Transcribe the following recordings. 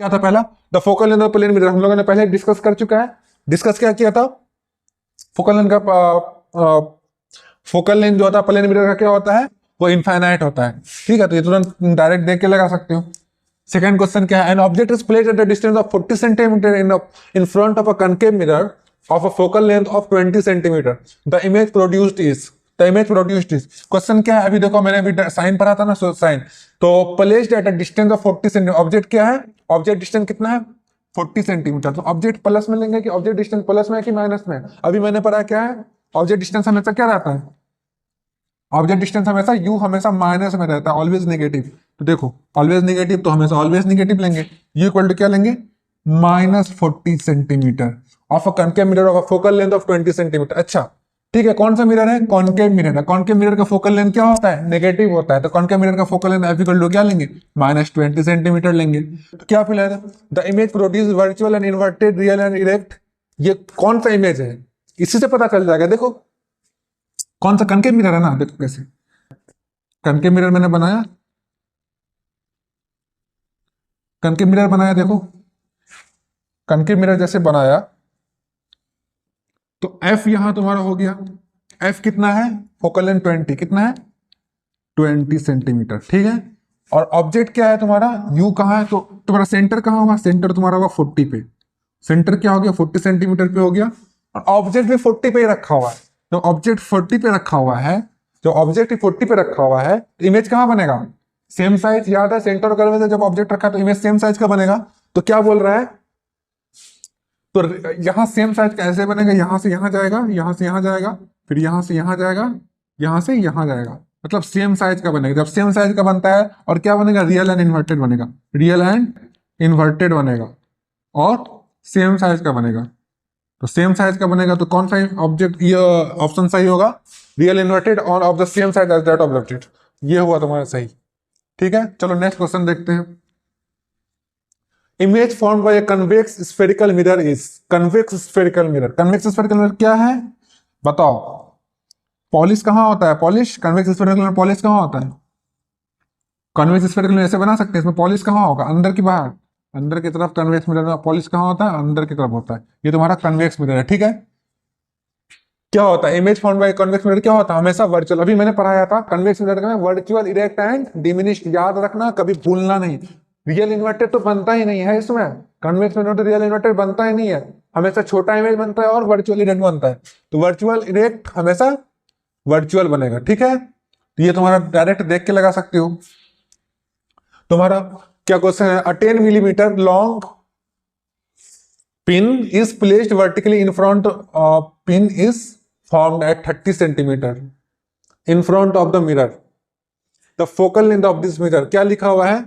क्या था पहला, the focal length of plane mirror, हम लोगों ने पहले डिस्कस कर चुका है। डिस्कस क्या किया था, फोकल लेंथ का फोकल लेंथ जो होता है प्लेन मिरर का क्या होता है, वो इनफाइनाइट होता है। ठीक है, तो ये तुरंत डायरेक्ट देख के लगा सकते हो। सेकंड क्वेश्चन क्या है, an object is placed at the distance of 40 centimetre in front of a concave mirror of a focal length of 20 centimetre, the image produced is, the image produced is. Question क्या है, अभी देखो मैंने अभी sign पढ़ा था ना, sign, तो placed at a distance of 40 centimetre, object क्या है, ऑब्जेक्ट डिस्टेंस कितना है 40 सेंटीमीटर। तो ऑब्जेक्ट प्लस में लेंगे कि ऑब्जेक्ट डिस्टेंस प्लस में है कि माइनस में, अभी मैंने पढ़ा क्या है, ऑब्जेक्ट डिस्टेंस हमेशा क्या रहता है, ऑब्जेक्ट डिस्टेंस हमेशा यू हमेशा माइनस में रहता है, ऑलवेज नेगेटिव। तो देखो ऑलवेज नेगेटिव, तो हमेशा ऑलवेज नेगेटिव लेंगे, यू इक्वल टू क्या लेंगे, -40 centimetre of a concave mirror of a focal length of 20 centimetre. अच्छा ठीक है, कौन सा मिरर है, कॉनकेव मिरर है। कॉनकेव मिरर का फोकल लेंथ क्या होता है, नेगेटिव होता है, तो कॉनकेव मिरर का focal length f equal to क्या लेंगे, -20 सेंटीमीटर लेंगे। तो क्या फिल है, the image produce virtual and inverted real and erect, ये कौन सा इमेज है, इसी से पता चल जाएगा। देखो कौन सा कनकेव मिरर है ना, देखो कैसे कनकेव मिरर मैंने बनाया, कनकेव मिरर बनाया, देखो कनकेव मिरर जैसे बनाया तो एफ यहां तुम्हारा हो गया, एफ कितना है, फोकल लेंथ 20, कितना है 20 सेंटीमीटर। ठीक है, और ऑब्जेक्ट क्या है तुम्हारा, यू कहाँ है, तो तुम्हारा सेंटर कहाँ होगा, सेंटर तुम्हारा होगा 40 पे, सेंटर क्या हो गया 40 सेंटीमीटर पे हो गया, और ऑब्जेक्ट भी 40 पे ही रखा हुआ है। तो ऑब्जेक्ट 40 पे रखा हुआ है, जो ऑब्जेक्ट 40 पे रखा हुआ है, इमेज कहाँ बनेगा, सेम साइज। याद है सेंटर और कर्व में जब ऑब्जेक्ट रखा तो इमेज सेम साइज का बनेगा। तो क्या बोल रहा है, तो यहां सेम साइज कैसे बनेगा, यहां से यहां जाएगा, यहां से यहां जाएगा, फिर यहां से यहां जाएगा, यहां से यहां जाएगा, मतलब सेम साइज का बनेगा। जब सेम साइज का बनता है और क्या बनेगा, रियल एंड इन्वर्टेड बनेगा, रियल एंड इन्वर्टेड बनेगा और सेम साइज का बनेगा। तो सेम साइज का बनेगा तो कौन सा ऑब्जेक्ट, ये ऑप्शन सही होगा, रियल इन्वर्टेड और of the same size as that of object, ये हुआ तुम्हारा सही। ठीक है, चलो नेक्स्ट क्वेश्चन देखते हैं। Image formed by a convex spherical mirror is, convex spherical mirror, convex spherical mirror क्या है बताओ, पॉलिश कहां होता है, polish, convex spherical mirror polish कहां होता है, कन्वेक्स स्फेरिकल मिरर ऐसे बना सकते हैं, इसमें पॉलिश कहां होगा, अंदर की बाहर, अंदर की तरफ कन्वेक्स मिरर में पॉलिश कहां होता है, अंदर की तरफ होता है, ये तुम्हारा कन्वेक्स मिरर है। ठीक है, क्या होता है image formed by convex mirror, क्या होता है हमेशा वर्चुअल, अभी मैंने पढ़ाया था कन्वेक्स मिरर में वर्चुअल, इरेक्ट एंड डिमिनिश्ड, याद रखना कभी भूलना नहीं। रियल इन्वर्टेड तो बनता ही नहीं है इसमें, कन्वेक्स मिरर तो रियल इन्वर्टेड बनता ही नहीं है, हमेशा छोटा इमेज बनता है और वर्चुअल इरेक्ट बनता है। तो वर्चुअल इरेक्ट हमेशा वर्चुअल बनेगा। ठीक है, तो ये तुम्हारा डायरेक्ट देख के लगा सकते हो। तुम्हारा क्या क्वेश्चन है, अ 10 millimetre long pin is placed vertically in front, pin is formed at 30 centimeter in front of the mirror, the focal length of this mirror, क्या लिखा हुआ है,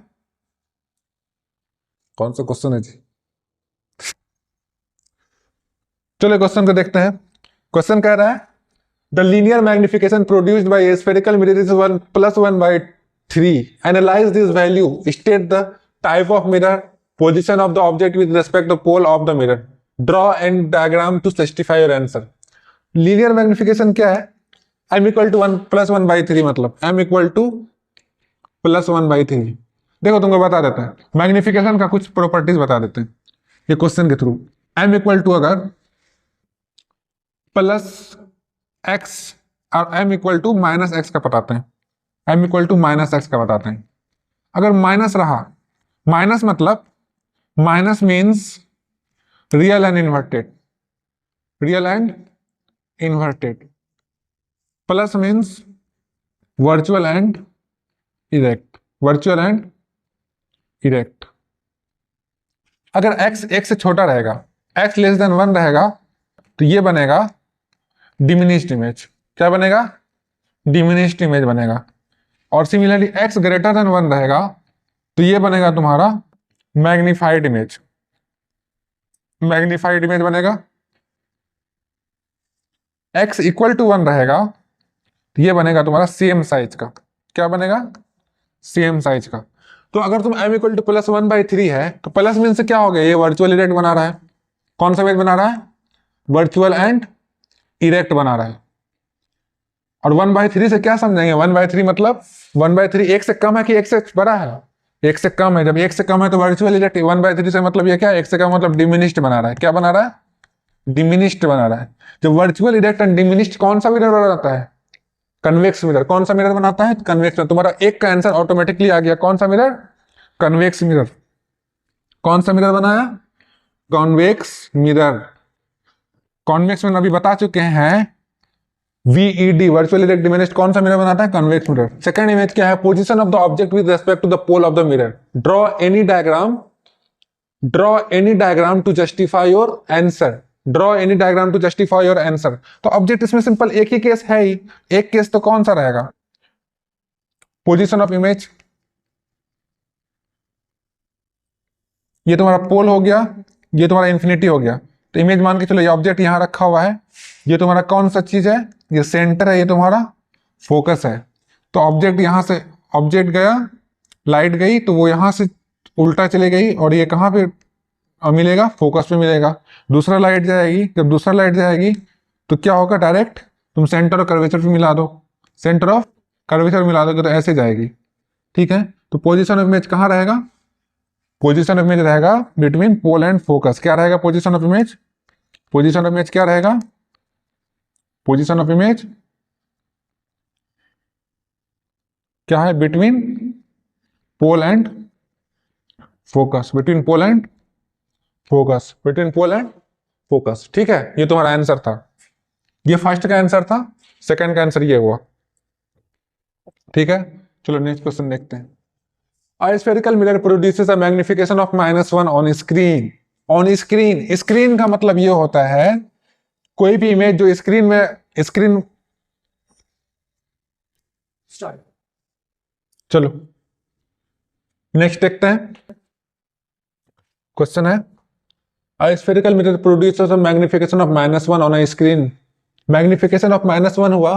कौन सा क्वेश्चन है जी, चलो क्वेश्चन को देखते हैं। क्वेश्चन कह रहा है the linear magnification produced by a spherical mirror is 1 + 1/3, analyse this value, state the type of mirror, position of the object with respect to pole of the mirror, draw and diagram to justify your answer. Linear magnification क्या है, m equal to 1 + 1/3, मतलब m equal to +1/3। देखो तुमको बता देते हैं magnification का कुछ प्रॉपर्टीज बता देते हैं ये क्वेश्चन के थ्रू। m इक्वल टू अगर +x और m इक्वल टू -x का बताते हैं, m इक्वल टू -x का बताते हैं, अगर माइनस रहा, माइनस मतलब minus means real and inverted, real and inverted, plus means virtual and erect, virtual and erect. अगर x एक से छोटा रहेगा, x लेस देन 1 रहेगा, तो ये बनेगा डिमिनिश्ड इमेज, क्या बनेगा, डिमिनिश्ड इमेज बनेगा। और सिमिलरली x ग्रेटर देन 1 रहेगा, तो ये बनेगा तुम्हारा मैग्निफाइड इमेज, मैग्निफाइड इमेज बनेगा। x इक्वल टू 1 रहेगा, तो ये बनेगा तुम्हारा सेम साइज का, क्या बनेगा, सेम साइज का। तो अगर तुम m इक्वल टू +1/3 है, तो प्लस मीन से क्या हो गया, ये वर्चुअल इरेक्ट बना रहा है, कौन सा इमेज बना रहा है, वर्चुअल एंड इरेक्ट बना रहा है। और 1/3 से क्या समझेंगे, 1/3 मतलब 1/3 एक से कम है कि एक से बड़ा है, एक से कम है, जब एक से कम है तो वर्चुअल इरेक्ट 1/3 से मतलब ये क्या है, एक से कम मतलब डिमिनिश्ड बना रहा है। क्या बना रहा है? डिमिनिश्ड बना रहा है। जब वर्चुअल इरेक्ट एंड डिमिनिश्ड कौन सा मिरर बनाता है? Convex mirror. कौन सा मिरर बनाता है? Convex mirror. तुम्हारा एक का आंसर ऑटोमेटिकली आ गया। कौन सा मिरर? Convex mirror. कौन सा मिरर बनाया? Convex mirror. कॉन्वेक्स मिरर अभी बता चुके हैं, वीईडी वर्चुअल इरेक्ट डिमिनिश्ड कौन सा मिरर बनाता है? Convex mirror. सेकंड इमेज क्या है? Position of the object with respect to the pole of the mirror. Draw any diagram, draw any diagram to justify your answer. Draw any diagram to justify your answer. तो object इसमें simple एक ही case है ही, एक case तो कौन सा रहेगा? पोजीशन ऑफ इमेज, ये तुम्हारा पोल हो गया, ये तुम्हारा इंफिनिटी हो गया। तो इमेज मान के चलो ये ऑब्जेक्ट यहां रखा हुआ है, ये तुम्हारा कौन सा चीज है? ये सेंटर है, ये तुम्हारा फोकस है। तो ऑब्जेक्ट यहां से, ऑब्जेक्ट गया, लाइट गई तो वो यहां से उल्टा चली गई और ये कहां पे मिलेगा? फोकस पे मिलेगा। दूसरा लाइट जाएगी, जब दूसरा लाइट जाएगी तो क्या होगा? डायरेक्ट तुम सेंटर और कर्वेचर पे मिला दो, सेंटर ऑफ कर्वेचर मिला दोगे तो ऐसे जाएगी। ठीक है, तो पोजीशन ऑफ इमेज कहां रहेगा? पोजीशन ऑफ इमेज रहेगा बिटवीन पोल एंड फोकस। क्या रहेगा position of image? Position of image क्या रहेगा? पोजीशन ऑफ इमेज क्या है? Between pole and focus. Between pole and focus. Between pole and focus. ठीक है, ये तुम्हारा आंसर था। ये फर्स्ट का आंसर था, सेकंड का आंसर ये हुआ। ठीक है, चलो नेक्स्ट क्वेश्चन देखते हैं। A spherical mirror produces a magnification of -1 on screen. On screen, screen का मतलब ये होता है कोई भी इमेज जो स्क्रीन में, स्क्रीन, चलो नेक्स्ट देखते हैं। क्वेश्चन है A spherical mirror produces a magnification of -1 on a screen. Magnification of -1 हुआ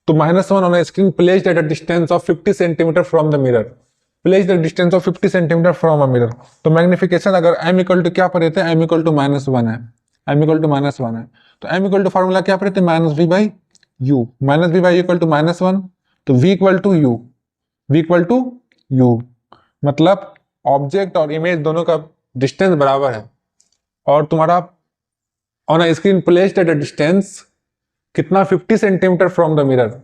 तो -1 on a screen placed at a distance of 50 cm from the mirror. Placed at a distance of 50 cm from a mirror. तो magnification अगर m equal to क्या पढ़े थे? m equal to -1 है, m equal to -1 है। तो m equal to formula क्या पढ़े थे? -v/u। -v/u इक्वल टू -1, तो v equal to u, v equal to u। मतलब ऑब्जेक्ट और इमेज दोनों का डिस्टेंस बराबर है और तुम्हारा on a screen placed at a distance कितना? 50 centimetre from the mirror.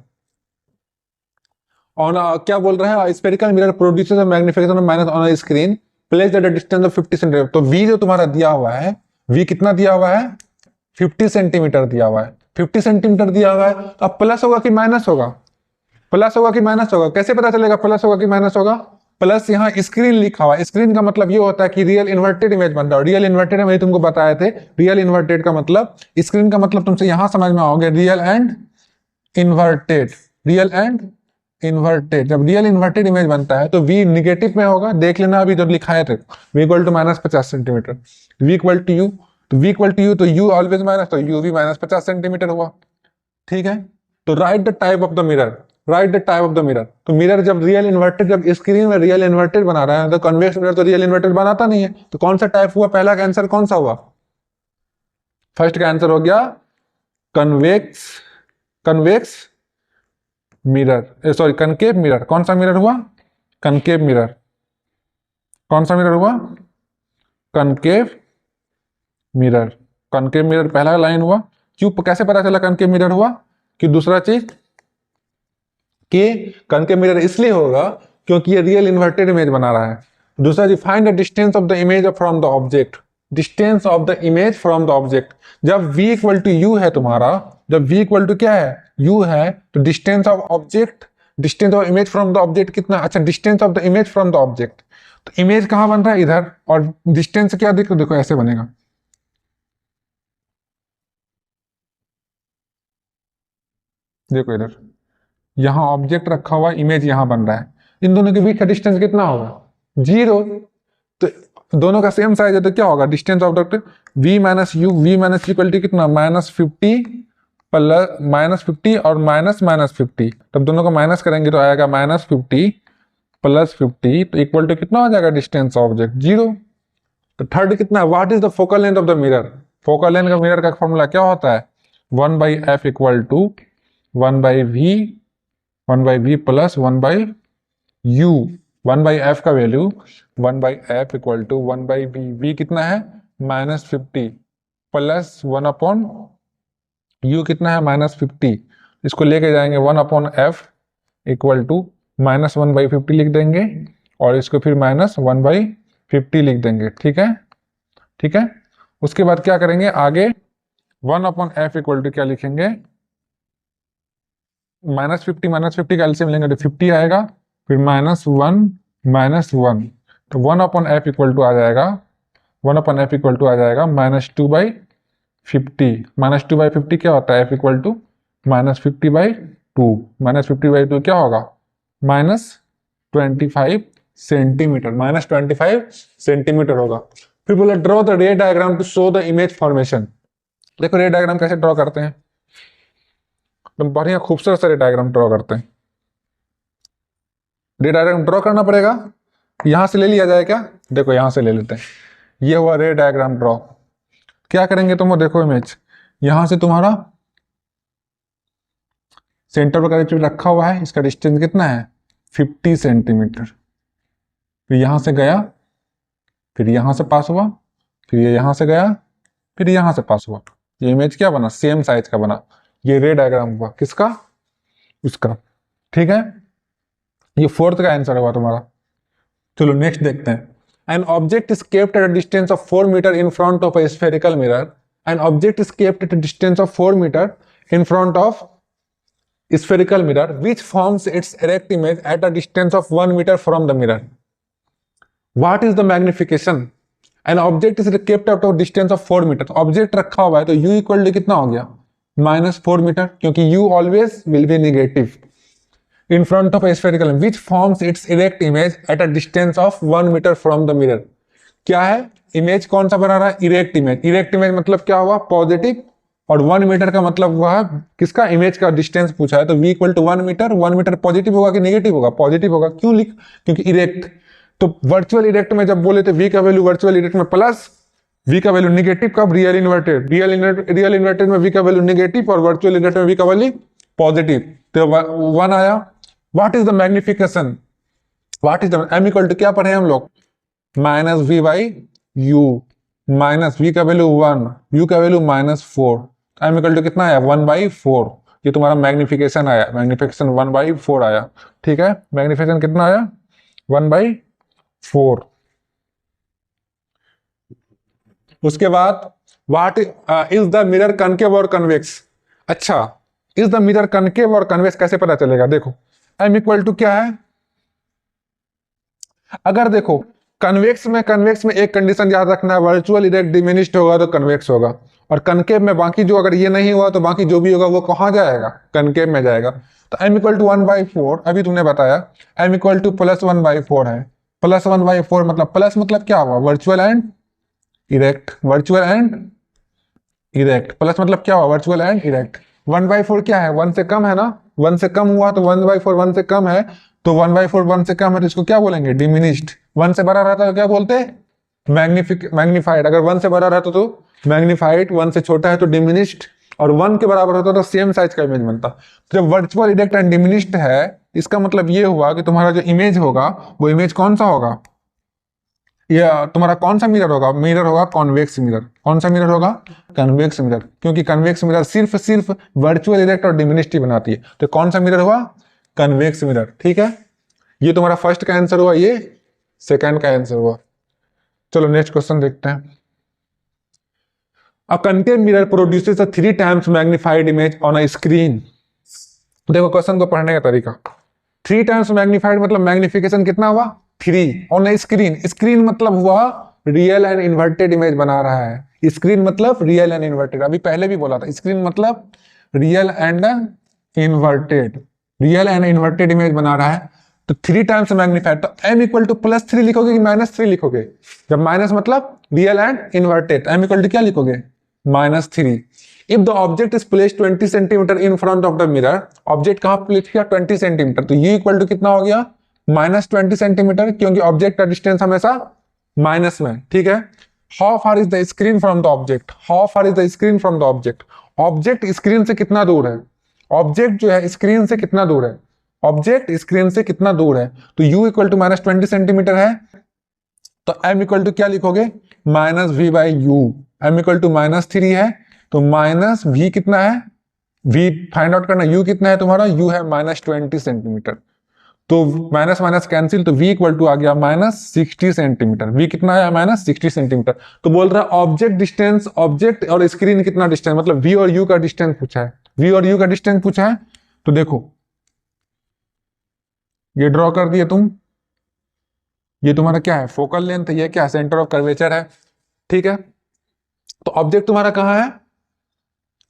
On क्या बोल रहे हैं? Spherical mirror produces a magnification of minus on a screen placed at a distance of 50 centimetre. तो v जो तुम्हारा दिया हुआ है, v कितना दिया हुआ है? 50 सेंटीमीटर दिया हुआ है। 50 सेंटीमीटर दिया हुआ है तो अब प्लस होगा कि माइनस होगा? प्लस होगा कि माइनस होगा? कैसे पता चलेगा प्लस होगा कि माइनस होगा? प्लस यहाँ स्क्रीन लिखा हुआ है। स्क्रीन का मतलब ये होता है कि रियल इन्वर्टेड इमेज बन रहा है। रियल इन्वर्टेड मैंने तुमको बताए थे, रियल इन्वर्टेड का मतलब, स्क्रीन का मतलब तुमसे यहां समझ में आओगे, real and inverted. Real and inverted, जब रियल इन्वर्टेड इमेज बनता है तो v निगेटिव में होगा। देख लेना अभी जब लिखाए थे, v equal to -50 centimetre, v equal to u, तो v इक्वल टू u तो u ऑलवेज माइनस, तो u भी -50 सेंटीमीटर हुआ। ठीक है, तो write the type of the mirror, write the type of the mirror. तो मिरर जब रियल इन्वर्टेड, जब स्क्रीन में रियल इन्वर्टेड बना रहा है तो कन्वेक्स मिरर तो रियल इन्वर्टेड बनाता नहीं है। तो कौन सा टाइप हुआ? पहला का आंसर कौन सा हुआ? फर्स्ट का आंसर हो गया convex, convex mirror, sorry concave mirror. कौन सा मिरर हुआ? Concave mirror. कौन सा मिरर हुआ? Concave mirror. कनकेव मिरर पहला लाइन हुआ। क्यों, कैसे पता चला कनकेव मिरर हुआ? कि दूसरा चीज कि कनकेव मिरर इसलिए होगा क्योंकि ये रियल इन्वर्टेड इमेज बना रहा है। दूसरा जी, find the distance of the image from the object. Distance of the image from the object. जब v इक्वल टू u है तुम्हारा, जब v इक्वल टू क्या है? u है, तो distance of object, distance of image from the object कितना? अच्छा, distance of the image from the object. तो इमेज कहां बन रहा है? इधर। और डिस्टेंस क्या? देखो देखो ऐसे बनेगा, देखो इधर, यहां ऑब्जेक्ट रखा हुआ, इमेज यहां बन रहा है। इन दोनों के बीच का डिस्टेंस कितना होगा? 0। तो दोनों का सेम साइज है तो क्या होगा? Distance of the v minus u, v minus equal to कितना? -50 प्लस -50 और -50। तब दोनों को माइनस करेंगे तो आएगा -50 + 50, तो इक्वल टू कितना हो जाएगा? Distance object 0। तो थर्ड कितना? What is the focal length of the mirror? Focal length का मिरर का फॉर्मूला क्या होता है? 1/f equal to 1/v, 1/v plus 1/u। 1/f का value 1/f equal to 1/v, v कितना है -50 प्लस 1/u कितना है -50, इसको लेके जाएंगे 1/f इक्वल टू -1/50 लिख देंगे और इसको फिर -1/50 लिख देंगे। ठीक है, ठीक है। उसके बाद क्या करेंगे आगे, 1/f इक्वल टू क्या लिखेंगे, -50 का एलसीएम लेंगे तो 50 आएगा, फिर -1 तो 1/f इक्वल टू आ जाएगा, 1/f इक्वल टू आ जाएगा -2/50। -2/50 क्या होता है, f इक्वल टू -50/2, -50/2 क्या होगा -25 सेंटीमीटर, -25 सेंटीमीटर होगा। फिर बोला draw the ray diagram to show the image formation. देखो रे डायग्राम कैसे ड्रॉ करते हैं, तो बढ़िया खूबसूरत से रे डायग्राम ड्रॉ करते हैं। रे डायग्राम ड्रॉ करना पड़ेगा, यहां से ले लिया जाए क्या, देखो यहां से ले लेते हैं, ये हुआ रे डायग्राम ड्रॉ। क्या करेंगे तुम, देखो इमेज, यहां से तुम्हारा सेंटर पर करीब रखा हुआ है, इसका डिस्टेंस कितना है 50 सेंटीमीटर, फिर यहां से गया, फिर यहां से पास हुआ, फिर ये यहां से गया, फिर यहां से पास हुआ, ये इमेज क्या बना, सेम साइज का बना। ये रे डायग्राम हुआ किसका, उसका। ठीक है, ये फोर्थ का आंसर हुआ तुम्हारा। चलो नेक्स्ट देखते हैं। An object is kept at a distance of 4 meter in front of a spherical mirror. An object is kept at a distance of 4 meter in front of spherical mirror which forms its erect image at a distance of 1 meter from the mirror. What is the magnification? An object is kept at a distance of 4 meter. Object रखा हुआ है तो u equal to कितना हो गया -4 metre, क्योंकि u always will be negative in front of a spherical which forms its erect image at a distance of 1 meter from the mirror. क्या है, इमेज कौन सा बना रहा है, इरेक्ट इमेज। इरेक्ट इमेज मतलब क्या हुआ, पॉजिटिव, और 1 मीटर का मतलब हुआ किसका, इमेज का डिस्टेंस पूछा है, तो v equal to 1 metre. 1 metre positive होगा कि नेगेटिव होगा, पॉजिटिव होगा, क्यों लिख, क्योंकि इरेक्ट। तो वर्चुअल इरेक्ट में जब बोले थे v का वैल्यू वर्चुअल इरेक्ट में प्लस, v का वैल्यू नेगेटिव, कब रियल इन्वर्टेड, रियल इन्वर्टेड में v का वैल्यू नेगेटिव और वर्चुअल इरेक्ट में v का वैल्यू पॉजिटिव, तो 1 आया। What is the magnification? What is the m equal to क्या पढ़े हम लोग, -v/u, -v का वैल्यू 1, u का वैल्यू -4, m इक्वल टू कितना आया 1/4। ये तुम्हारा मैग्निफिकेशन आया, मैग्निफिकेशन 1/4 आया। ठीक है, मैग्निफिकेशन कितना आया 1/4। उसके बाद what is the mirror concave और कन्वेक्स। अच्छा, इज द मिरर कनकेव और कन्वेक्स कैसे पता चलेगा, देखो m इक्वल टू क्या है, अगर देखो कन्वेक्स में एक कंडीशन याद रखना है, वर्चुअल इरेक्ट डिमिनिश्ड होगा तो कन्वेक्स होगा, और कनकेव में बाकी जो, अगर ये नहीं हुआ तो बाकी जो भी होगा वो कहां जाएगा, कनकेव में जाएगा। तो m इक्वल टू 1/4 अभी तुमने बताया, m इक्वल टू +1/4 है, +1/4 मतलब प्लस मतलब क्या हुआ, virtual and erect, virtual and erect, plus मतलब क्या हुआ, वर्चुअल एंड इरेक्ट। 1/4 क्या है, 1 से कम है ना, 1 से कम हुआ तो 1/4 1 से कम है, तो 1/4 1 से कम है तो इसको क्या बोलेंगे, डिमिनिश्ड। 1 से बड़ा रहता है तो क्या बोलते हैं, मैग्निफाइड। अगर 1 से बड़ा रहता तो मैग्निफाइड, 1 से छोटा है तो डिमिनिश्ड, और 1 के बराबर होता तो सेम साइज का इमेज बनता। तो जब वर्चुअल इरेक्ट एंड डिमिनिश्ड है, इसका मतलब ये हुआ कि तुम्हारा जो इमेज होगा वो इमेज कौन सा होगा, ये तुम्हारा कौन सा मिरर होगा, मिरर होगा कॉन्वेक्स मिरर। कौन सा मिरर होगा, कन्वेक्स मिरर, क्योंकि कन्वेक्स मिरर सिर्फ वर्चुअल इरेक्ट और डिमिनिश्ड बनाती है। तो कौन सा मिरर हुआ, कन्वेक्स मिरर। ठीक है, ये तुम्हारा फर्स्ट का आंसर हुआ, ये सेकंड का आंसर हुआ। चलो नेक्स्ट क्वेश्चन देखते हैं। A concave mirror produces a 3 times magnified image on a screen. देखो क्वेश्चन को पढ़ने का तरीका, 3 टाइम्स मैग्निफाइड मतलब मैग्निफिकेशन कितना हुआ 3 ऑन अ स्क्रीन। स्क्रीन मतलब हुआ रियल एंड इन्वर्टेड इमेज बना रहा है, स्क्रीन मतलब रियल एंड इन्वर्टेड, अभी पहले भी बोला था, स्क्रीन मतलब real and inverted, real and inverted image बना रहा है। तो 3 टाइम्स मैग्निफाइड, तो m इक्वल टू +3 लिखोगे कि -3 लिखोगे, जब माइनस मतलब real and inverted, m equal to क्या लिखोगे -3। If the object is placed 20 centimetre in front of the mirror, object कहां प्लेस किया 20 सेंटीमीटर, तो u इक्वल टू कितना हो गया -20 सेंटीमीटर, क्योंकि ऑब्जेक्ट का डिस्टेंस हमेशा माइनस में। ठीक है, how far is the screen from the object, how far is the screen from the object, object screen से कितना दूर है, ऑब्जेक्ट जो है स्क्रीन से कितना दूर है, ऑब्जेक्ट स्क्रीन से कितना दूर है, तो u इक्वल टू -20 सेंटीमीटर है, तो m इक्वल टू क्या लिखोगे, -v/u। m इक्वल टू -3 है, तो -v कितना है, v फाइंड आउट करना, u कितना है तुम्हारा, u है -20 सेंटीमीटर, तो माइनस माइनस कैंसिल, तो v इक्वल टू आ गया -60 सेंटीमीटर। v कितना है, -60 सेंटीमीटर। तो बोल रहा है ऑब्जेक्ट डिस्टेंस, ऑब्जेक्ट और स्क्रीन कितना डिस्टेंस, मतलब v और u का डिस्टेंस पूछा है, v और u का डिस्टेंस पूछा है। तो देखो ये ड्रॉ कर दिए तुम, ये तुम्हारा क्या है, फोकल लेंथ, ये क्या सेंटर ऑफ कर्वेचर है, ठीक है। तो ऑब्जेक्ट तुम्हारा कहाँ है,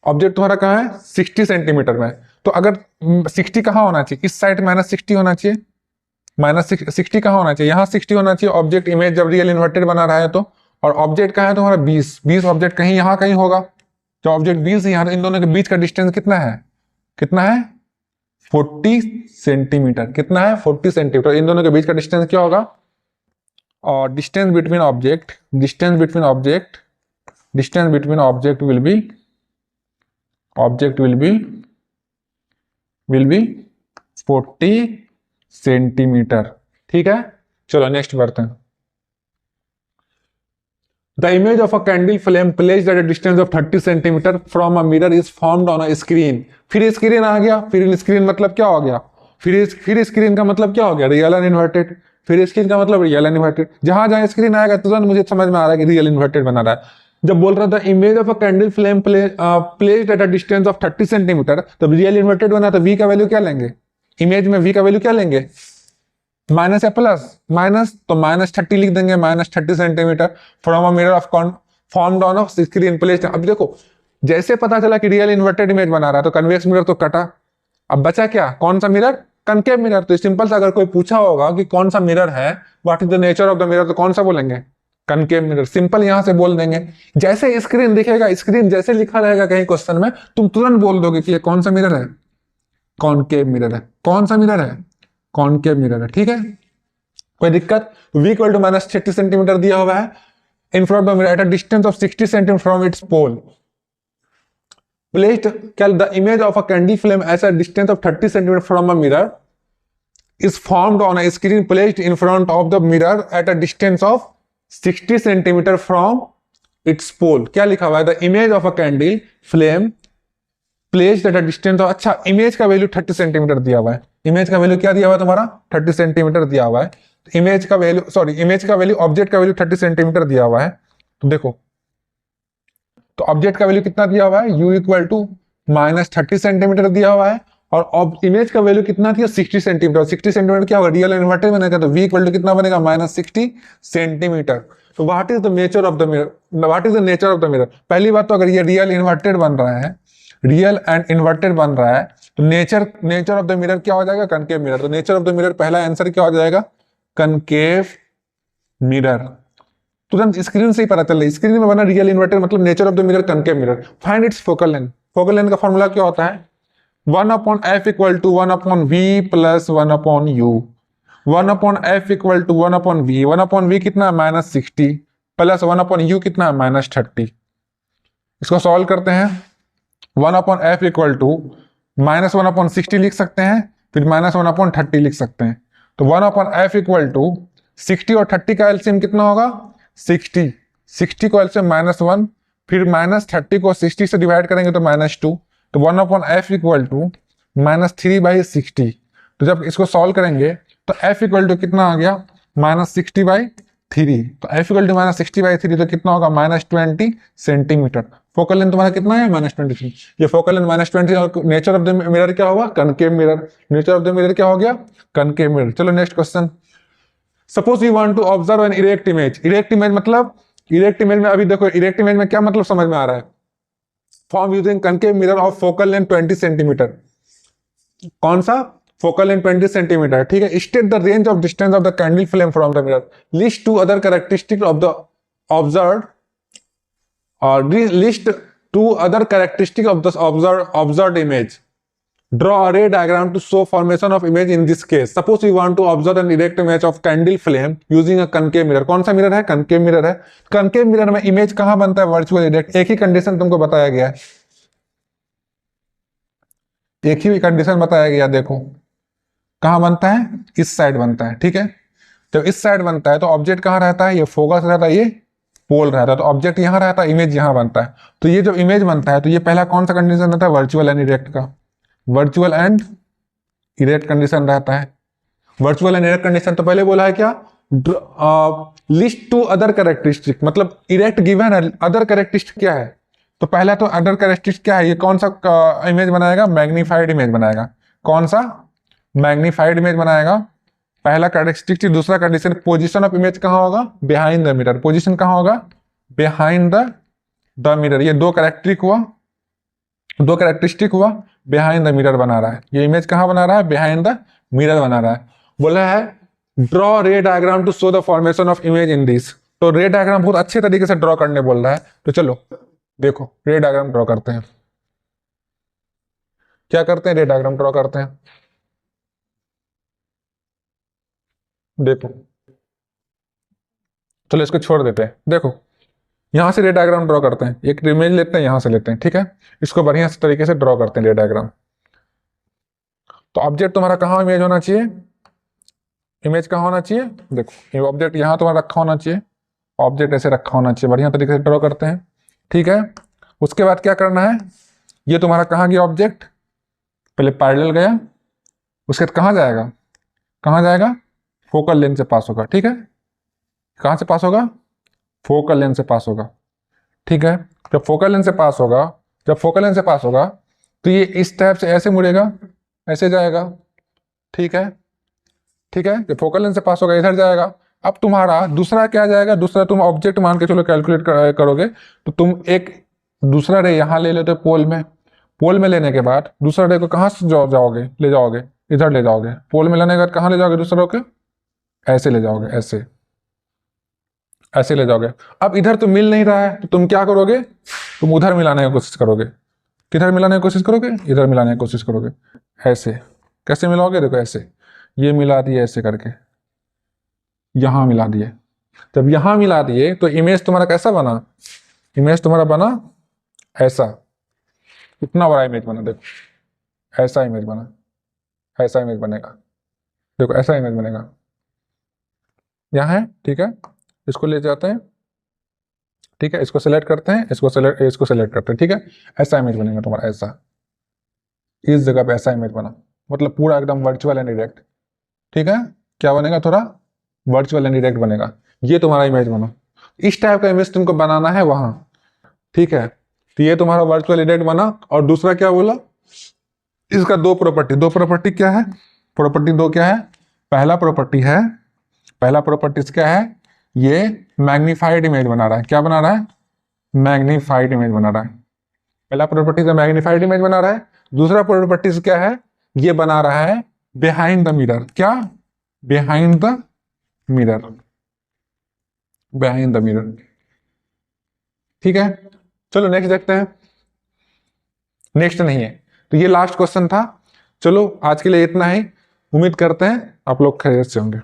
ऑब्जेक्ट तुम्हारा कहाँ है, 60 सेंटीमीटर में। तो अगर 60 कहाँ होना चाहिए, इस साइड -60 होना चाहिए, -60 कहाँ होना चाहिए, यहाँ 60 होना चाहिए। ऑब्जेक्ट इमेज जब रियल इन्वर्टेड बना रहा है तो, और ऑब्जेक्ट कहाँ है तुम्हारा 20 ऑब्जेक्ट कहीं यहाँ कहीं होगा, तो ऑब्जेक्ट 20 यहाँ, इन दोनों के बीच का डिस्टेंस कितना है, कितना है 40 सेंटीमीटर, कितना है 40 सेंटीमीटर, इन दोनों के बीच का डिस्टेंस क्या होगा। और distance between object, distance between object, distance between object will be, object will be 40 centimetre, ठीक है। चलो नेक्स्ट बढ़ते हैं। The image of a candle flame placed at a distance of 30 centimetre from a mirror is formed on a screen. फिर screen आ गया, फिर screen मतलब क्या हो गया, फिर स्क्रीन का मतलब क्या हो गया, रियल एंड इन्वर्टेड। फिर स्क्रीन का मतलब रियल एंड इन्वर्टेड, जहां जहां स्क्रीन आएगा तुरंत मुझे समझ में आ रहा है कि रियल इन्वर्टेड बना रहा है। जब बोल रहा था image of a candle flame placed at a distance of 30 centimetre, तब रियल इन्वर्टेड बना, तो वी का वैल्यू क्या लेंगे, इमेज में वी का वैल्यू क्या लेंगे, माइनस या प्लस, माइनस, तो -30 लिख देंगे, -30 centimetre from a mirror of formed on off screen placed. अब देखो जैसे पता चला कि रियल इन्वर्टेड इमेज बना रहा है, तो कन्वेक्स मिरर तो कटा, अब बचा क्या, कौन सा मिरर, कनकेव मिरर। तो सिंपल सा अगर कोई पूछा होगा कि कौन सा मिरर है, what is the nature of the mirror, तो कौन सा बोलेंगे, कनकेव मिरर। सिंपल यहां से बोल देंगे, जैसे स्क्रीन दिखेगा, स्क्रीन जैसे लिखा रहेगा कहीं क्वेश्चन में, तुम तुरंत बोल दोगे कि ये कौन सा मिरर है, कॉनकेव मिरर है, कौन सा मिरर है, कॉनकेव मिरर है, ठीक है। कोई दिक्कत, v इक्वल टू -60 सेंटीमीटर दिया हुआ है, in front of mirror at a distance of 60 centimetre from its pole placed, the image of a candle flame at a distance of 30 centimeter from a mirror is formed on a screen placed in front of the mirror at a distance of 60 centimeter from its pole। क्या लिखा हुआ है, the image of a candle flame placed at a distance of, अच्छा image का value 30 centimetre दिया हुआ है, image का वैल्यू क्या दिया हुआ है तुम्हारा 30 सेंटीमीटर दिया हुआ है, इमेज का वैल्यू, सॉरी इमेज का वैल्यू, ऑब्जेक्ट का वैल्यू 30 सेंटीमीटर दिया हुआ है। तो देखो, तो ऑब्जेक्ट का वैल्यू कितना दिया हुआ है, u इक्वल टू -30 सेंटीमीटर दिया हुआ है, और इमेज का वैल्यू कितना दिया 60 सेंटीमीटर। 60 सेंटीमीटर क्या होगा, रियल इन्वर्टेड बनेगा, तो v इक्वल टू कितना बनेगा -60 सेंटीमीटर। तो what is the nature of the mirror, what is the nature of the mirror. पहली बात तो अगर ये रियल इन्वर्टेड बन रहा है, रियल एंड इन्वर्टेड बन रहा है, तो नेचर ऑफ द मिरर क्या हो जाएगा, कनकेव मिरर। तो नेचर ऑफ द मिरर पहला आंसर क्या हो जाएगा, कनकेव मिरर। तुरंत स्क्रीन से ही पता चल रहा है, स्क्रीन में बना रियल इन्वर्टेड मतलब nature of the mirror concave mirror. Find its focal length, focal length का फॉर्मूला क्या होता है, 1/f equal to 1/v plus 1/u, 1/f equal to 1/v, 1/v कितना है -60 प्लस 1/u कितना है -30। इसको सॉल्व करते हैं, 1/f इक्वल टू -1/60 लिख सकते हैं, फिर -1/30 लिख सकते हैं। तो 1/f इक्वल टू 60 और 30 का एलसीएम कितना होगा 60, 60 को एलसीएम -1, फिर -30 को 60 से डिवाइड करेंगे तो -2, तो 1/f इक्वल टू -3/60। तो जब इसको सॉल्व करेंगे तो f इक्वल टू कितना आ गया -60/3, तो f इक्वल टू -60/3 तो कितना होगा -20 सेंटीमीटर। फोकल लेंथ तुम्हारा कितना है -23, ये फोकल लेंथ -20, और नेचर ऑफ द मिरर क्या होगा, concave mirror. Nature of the mirror क्या हो गया, कनकेव मिरर। चलो next question, suppose you want to observe an erect image. Erect image मतलब, इरेक्ट इमेज में अभी देखो, इरेक्ट इमेज में क्या मतलब समझ में आ रहा है, form using concave mirror of focal length 20 centimeter. कौन सा, फोकल लेंथ 20 सेंटीमीटर, ठीक है। State the range of distance of the candle flame from the mirror, list two other characteristic of the observed, और list two other characteristic of the observed image. Draw a ray diagram to show formation of image in this case. Suppose you want to observe an erect image of candle flame using a concave mirror. कौन सा mirror है, concave mirror है। concave mirror में image कहां बनता है, virtual erect. एक ही condition तुमको बताया गया है, एक ही कंडीशन बताया गया, देखो कहाँ बनता है, इस साइड बनता है, ठीक है। जब इस साइड बनता है तो ऑब्जेक्ट कहाँ रहता है, ये फोकस रहता है, ये पोल रहता है, तो ऑब्जेक्ट यहाँ रहता है, इमेज यहाँ बनता है। तो ये जब इमेज बनता है तो ये पहला कौन सा कंडीशन रहता है, वर्चुअल एंड इरेक्ट का, वर्चुअल एंड इरेक्ट कंडीशन रहता है। वर्चुअल एंड इरेक्ट कंडीशन तो पहले बोला है क्या, लिस्ट टू अदर कैरेक्टरिस्टिक, मतलब इरेक्ट गिवन है, अदर कैरेक्टरिस्टिक क्या है, तो पहला तो अदर कैरेक्टरिस्टिक क्या है, ये कौन सा इमेज बनाएगा, मैग्नीफाइड इमेज बनाएगा। कौन सा, मैग्नीफाइड इमेज बनाएगा, पहला कैरेक्टरिस्टिक। दूसरा कंडीशन, पोजीशन ऑफ इमेज कहाँ होगा, बिहाइंड द मिरर, पोजीशन कहाँ होगा, बिहाइंड द मिरर। ये दो कैरेक्टरिस्टिक हुआ, दो कैरेक्टरिस्टिक हुआ, बिहाइंड द मिरर बना रहा है, ये इमेज कहाँ बना रहा है, बिहाइंड द मिरर बना रहा है। बोला है draw ray diagram to show the formation of image in this, तो रे डायग्राम बहुत अच्छे तरीके से ड्रॉ करने बोल रहा है। तो चलो देखो रे डायग्राम ड्रॉ करते हैं, क्या करते हैं, रे डायग्राम ड्रॉ करते हैं। देखो चलो इसको छोड़ देते हैं, देखो यहां से रे डायग्राम ड्रॉ करते हैं, एक इमेज लेते हैं, यहां से लेते हैं, ठीक है। इसको बढ़िया से तरीके से ड्रॉ करते हैं रे डायग्राम। तो ऑब्जेक्ट तुम्हारा कहाँ इमेज होना चाहिए, इमेज कहाँ होना चाहिए, देखो ये ऑब्जेक्ट यहाँ तुम्हारा रखा होना चाहिए, ऑब्जेक्ट ऐसे रखा होना चाहिए, बढ़िया तरीके से ड्रॉ करते हैं, ठीक है। उसके बाद क्या करना है, ये तुम्हारा कहाँ गया ऑब्जेक्ट, पहले पैरेलल गया, उसके बाद कहाँ जाएगा, कहाँ जाएगा, फोकल लेंथ से पास होगा, ठीक है। कहाँ से पास होगा, फोकल लेंथ से पास होगा, ठीक है। जब फोकल लेंथ से पास होगा, जब फोकल लेंथ से पास होगा तो ये इस टाइप से ऐसे मुड़ेगा, ऐसे जाएगा, ठीक है, ठीक है। जब फोकल लेंथ से पास होगा इधर जाएगा। अब तुम्हारा दूसरा क्या जाएगा, दूसरा तुम ऑब्जेक्ट मान के चलो कैलकुलेट करोगे तो तुम एक दूसरा रे यहाँ ले लेते हो पोल में, पोल में लेने के बाद दूसरा रे को कहाँ से जाओगे, ले जाओगे, इधर ले जाओगे, पोल में लेने के बाद कहाँ ले जाओगे दूसरा रे को, ऐसे ले जाओगे, ऐसे ऐसे ले जाओगे। अब इधर तो मिल नहीं रहा है तो तुम क्या करोगे, तुम उधर मिलाने की कोशिश करोगे, किधर मिलाने की कोशिश करोगे, इधर मिलाने की कोशिश करोगे, ऐसे। कैसे मिलाओगे, देखो ऐसे, ये मिला दिए ऐसे करके, यहां मिला दिए। जब यहां मिला दिए तो इमेज तुम्हारा कैसा बना, इमेज तुम्हारा बना ऐसा, इतना बड़ा इमेज बना, देखो ऐसा इमेज बना, ऐसा इमेज बनेगा, देखो ऐसा इमेज बनेगा, यहाँ है, ठीक है। इसको ले जाते हैं, ठीक है, इसको सेलेक्ट करते हैं, इसको सेलेक्ट करते हैं, ठीक है। ऐसा इमेज बनेगा तुम्हारा, ऐसा इस जगह पे ऐसा इमेज बना, मतलब पूरा एकदम वर्चुअल एंड डायरेक्ट, ठीक है। क्या बनेगा, थोड़ा वर्चुअल एंड डायरेक्ट बनेगा, ये तुम्हारा इमेज बना। इस टाइप का इमेज तुमको बनाना है वहां, ठीक है। तो ये तुम्हारा वर्चुअल डायरेक्ट बना। और दूसरा क्या बोला, इसका दो प्रॉपर्टी, दो प्रॉपर्टी क्या है, प्रॉपर्टी दो क्या है, पहला प्रॉपर्टी है, पहला प्रॉपर्टीज क्या है, ये मैग्नीफाइड इमेज बना रहा है, क्या बना रहा है, मैग्नीफाइड इमेज बना रहा है। पहला प्रॉपर्टी से मैग्नीफाइड इमेज बना रहा है। दूसरा प्रॉपर्टीज क्या है, ये बना रहा है बिहाइंड द मिरर, क्या, behind the mirror, behind the mirror, ठीक है। चलो नेक्स्ट देखते हैं, नेक्स्ट नहीं है तो ये लास्ट क्वेश्चन था। चलो आज के लिए इतना ही, उम्मीद करते हैं आप लोग खैरियत से होंगे।